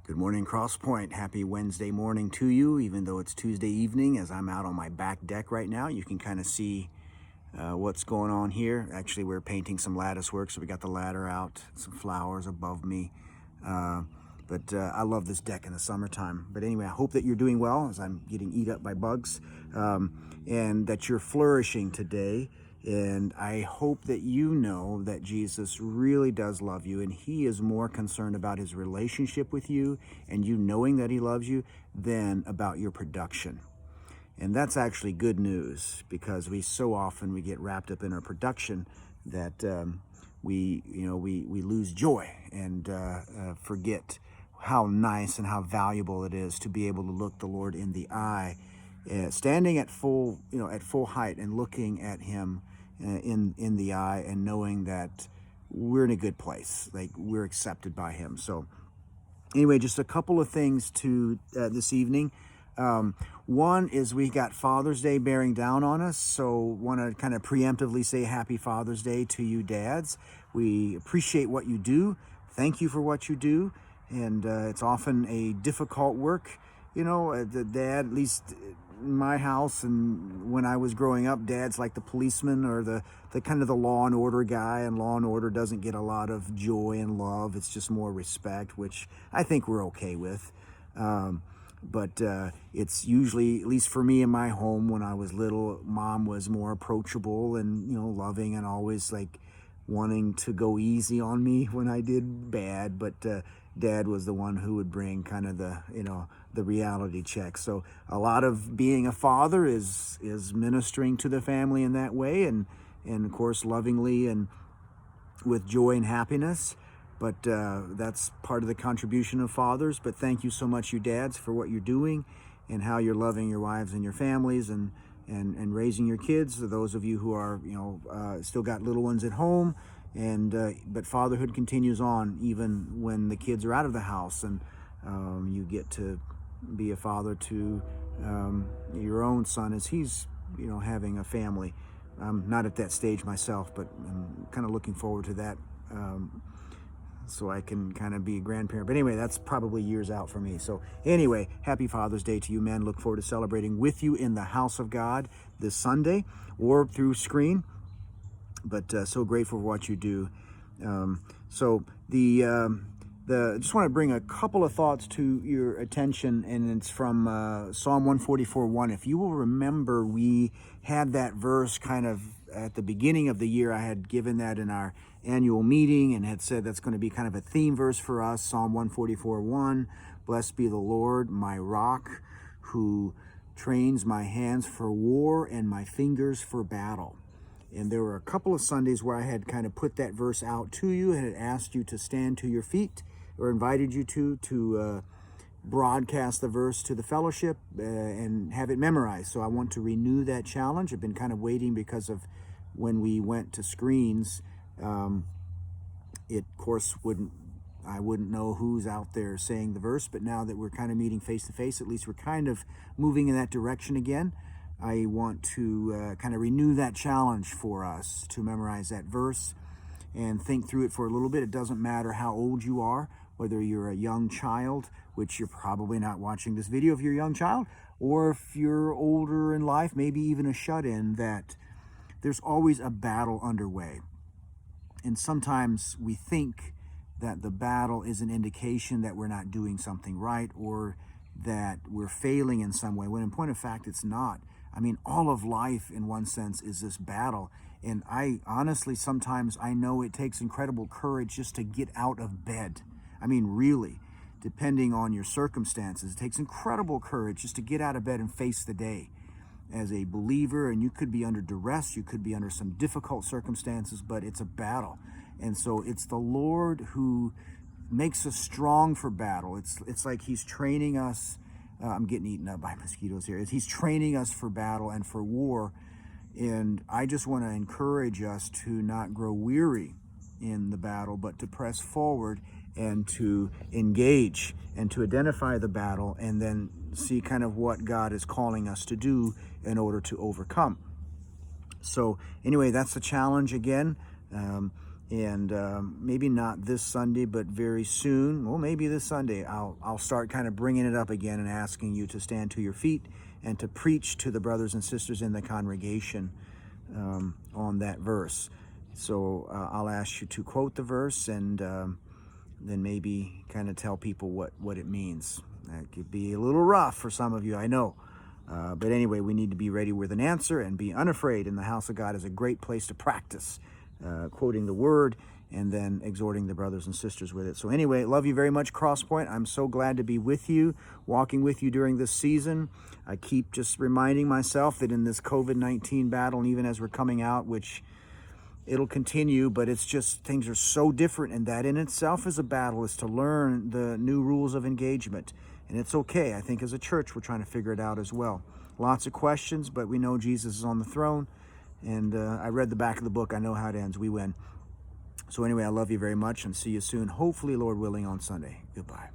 Good morning, Cross Point. Happy Wednesday morning to you, even though it's Tuesday evening. As I'm out on my back deck right now, you can kind of see what's going on here. Actually, we're painting some lattice work, so we got the ladder out, some flowers above me. But I love this deck in the summertime. But anyway, I hope that you're doing well as I'm getting eat up by bugs, and that you're flourishing today. And I hope that you know that Jesus really does love you, and he is more concerned about his relationship with you and you knowing that he loves you than about your production. And that's actually good news, because we so often we get wrapped up in our production that we lose joy and forget how nice and how valuable it is to be able to look the Lord in the eye, standing at full height and looking at him in the eye, and knowing that we're in a good place, like we're accepted by him. So anyway, just a couple of things to this evening. One is we got Father's Day bearing down on us, so want to kind of preemptively say Happy Father's Day to you dads. We appreciate what you do. Thank you for what you do. And it's often a difficult work. The dad, at least in my house and when I was growing up, dad's like the policeman or the kind of the law and order guy, and law and order doesn't get a lot of joy and love. It's just more respect, which I think we're okay with. But it's usually, at least for me in my home when I was little, mom was more approachable and, loving, and always like wanting to go easy on me when I did bad. But dad was the one who would bring kind of the reality check. So a lot of being a father is ministering to the family in that way, and of course lovingly and with joy and happiness. But that's part of the contribution of fathers. But thank you so much, you dads, for what you're doing and how you're loving your wives and your families and raising your kids. Those of you who are, still got little ones at home, but fatherhood continues on even when the kids are out of the house, and you get to be a father to your own son as he's, having a family. I'm not at that stage myself, but I'm kind of looking forward to that. So I can kind of be a grandparent. But anyway, that's probably years out for me. So anyway, happy Father's Day to you, men. Look forward to celebrating with you in the house of God this Sunday or through screen. But so grateful for what you do. So I just want to bring a couple of thoughts to your attention, and it's from Psalm 144:1. If you will remember, we had that verse kind of at the beginning of the year. I had given that in our annual meeting and had said that's going to be kind of a theme verse for us. Psalm 144:1. Blessed be the Lord, my rock, who trains my hands for war and my fingers for battle. And there were a couple of Sundays where I had kind of put that verse out to you and had asked you to stand to your feet, or invited you to broadcast the verse to the fellowship and have it memorized. So I want to renew that challenge. I've been kind of waiting because of when we went to screens. It, of course, I wouldn't know who's out there saying the verse, but now that we're kind of meeting face to face, at least we're kind of moving in that direction again. I want to kind of renew that challenge for us to memorize that verse and think through it for a little bit. It doesn't matter how old you are, whether you're a young child, which you're probably not watching this video if you're a young child, or if you're older in life, maybe even a shut-in, that there's always a battle underway. And sometimes we think that the battle is an indication that we're not doing something right, or that we're failing in some way, when in point of fact, it's not. I mean, all of life, in one sense, is this battle. And I honestly, sometimes I know it takes incredible courage just to get out of bed. I mean, really, depending on your circumstances, it takes incredible courage just to get out of bed and face the day as a believer. And you could be under duress, you could be under some difficult circumstances, but it's a battle. And so it's the Lord who makes us strong for battle. It's like he's training us. I'm getting eaten up by mosquitoes here. He's training us for battle and for war. And I just want to encourage us to not grow weary in the battle, but to press forward and to engage and to identify the battle, and then see kind of what God is calling us to do in order to overcome. So anyway, that's the challenge again. And maybe not this Sunday, but very soon, well, maybe this Sunday, I'll start kind of bringing it up again and asking you to stand to your feet and to preach to the brothers and sisters in the congregation on that verse. So I'll ask you to quote the verse and then maybe kind of tell people what it means. That could be a little rough for some of you, I know. But anyway, we need to be ready with an answer and be unafraid. And the house of God is a great place to practice quoting the word and then exhorting the brothers and sisters with it. So anyway, love you very much, Crosspoint. I'm so glad to be with you, walking with you during this season. I keep just reminding myself that in this COVID-19 battle, and even as we're coming out, which it'll continue, but it's just things are so different, and that in itself is a battle, is to learn the new rules of engagement. And it's okay. I think as a church, we're trying to figure it out as well. Lots of questions, but we know Jesus is on the throne. And I read the back of the book. I know how it ends. We win. So anyway, I love you very much and see you soon. Hopefully, Lord willing, on Sunday. Goodbye.